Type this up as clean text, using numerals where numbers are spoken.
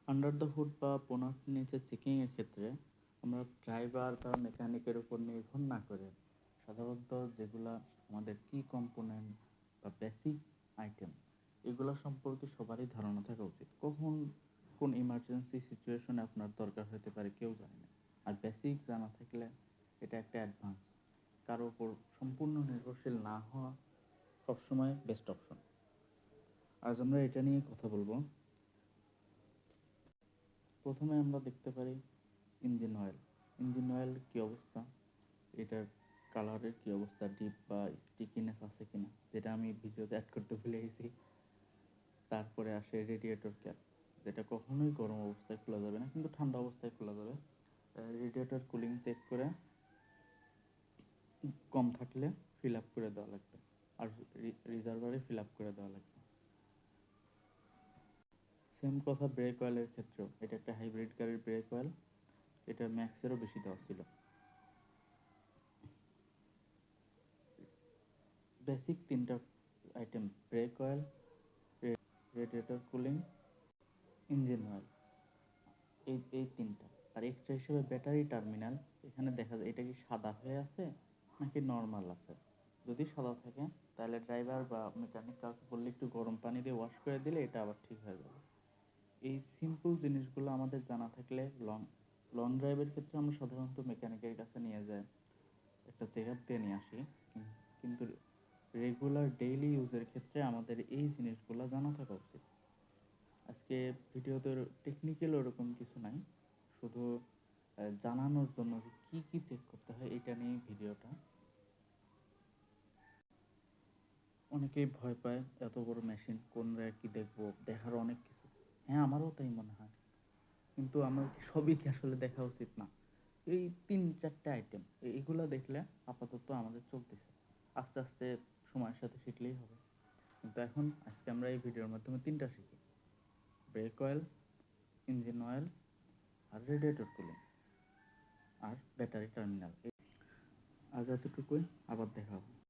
Under the hood বা bonnet নিচে চেকিংয়ের ক্ষেত্রে আমরা ড্রাইভার বা মেকানিকের উপর নির্ভর না করে সাধারণত যেগুলা আমাদের কি কম্পোনেন্ট বা বেসিক আইটেম এগুলো সম্পর্কে সবারই ধারণা থাকা উচিত। কখন কোন ইমার্জেন্সি সিচুয়েশনে আপনার দরকার হতে পারে কেউ জানে না। আর বেসিক জানা থাকলে এটা একটা অ্যাডভান্স। কারো উপর সম্পূর্ণ নির্ভরশীল না হওয়া সবসময় বেস্ট অপশন। আজ আমরা এটা নিয়ে কথা বলবো। প্রথমে আমরা দেখতে পারি ইঞ্জিন অয়েল। ইঞ্জিন অয়েল কী অবস্থা, এটার কালারের কী অবস্থা, ডিপ বা স্টিকিনেস আছে কিনা, যেটা আমি ভিডিওতে অ্যাড করতে ভুলে গেছি। তারপরে আসে রেডিয়েটর ক্যাপ, যেটা কখনোই গরম অবস্থায় খোলা যাবে না, কিন্তু ঠান্ডা অবস্থায় খোলা যাবে। রেডিয়েটর কুলিং চেক করে কম থাকলে ফিল আপ করে দেওয়া লাগবে, আর রিজার্ভারে ফিল আপ করে দেওয়া লাগবে। সেম কথা ব্রেক অয়েলের ক্ষেত্রেও। এটা একটা হাইব্রিড গাড়ির ব্রেক অয়েল, এটা ম্যাক্সেরও বেশি দেওয়া ছিল। বেসিক তিনটা item: break oil, radiator cooling, engine oil, এই তিনটা। আর এক্সট্রা হিসেবে ব্যাটারি টার্মিনাল। এখানে দেখা যায় এটা কি সাদা হয়ে আছে নাকি নর্মাল আছে। যদি সাদা থাকে তাহলে ড্রাইভার বা মেকানিক কাউকে বললে একটু গরম পানি দিয়ে ওয়াশ করে দিলে এটা আবার ঠিক হয়ে যাবে। এই সিম্পল জিনিসগুলো আমাদের জানা থাকলে লং লং ড্রাইভের ক্ষেত্রে আমরা সাধারণত মেকানিকের কাছে নিয়ে যাই, একটা চেক আপ দিয়ে নিয়ে আসি। কিন্তু রেগুলার ডেইলি ইউজের ক্ষেত্রে আমাদের এই জিনিসগুলো জানা থাকা উচিত। আজকে ভিডিওতে টেকনিক্যাল ওরকম কিছু নাই, শুধু জানানোর জন্য যে কী কী চেক করতে হয় এটা নিয়ে ভিডিওটা। অনেকেই ভয় পায়, এত বড় মেশিন কোন জায়গায় কী দেখবো, দেখার অনেক কিছু। হ্যাঁ, আমারও তাই মনে হয়, কিন্তু আমার কি সবই কি আসলে দেখা উচিত না? এই ৩-৪টে আইটেম এইগুলো দেখলে আপাতত আমাদের চলতেছে, আস্তে আস্তে সময়ের সাথে শিখলেই হবে। কিন্তু এখন আজকে আমরা এই ভিডিওর মাধ্যমে ৩টা শিখি: ব্রেক অয়েল, ইঞ্জিন অয়েল, আর রেডিয়েটর কুলিং, আর ব্যাটারি টার্মিনাল। আজ এতটুকুই, আবার দেখা হবে।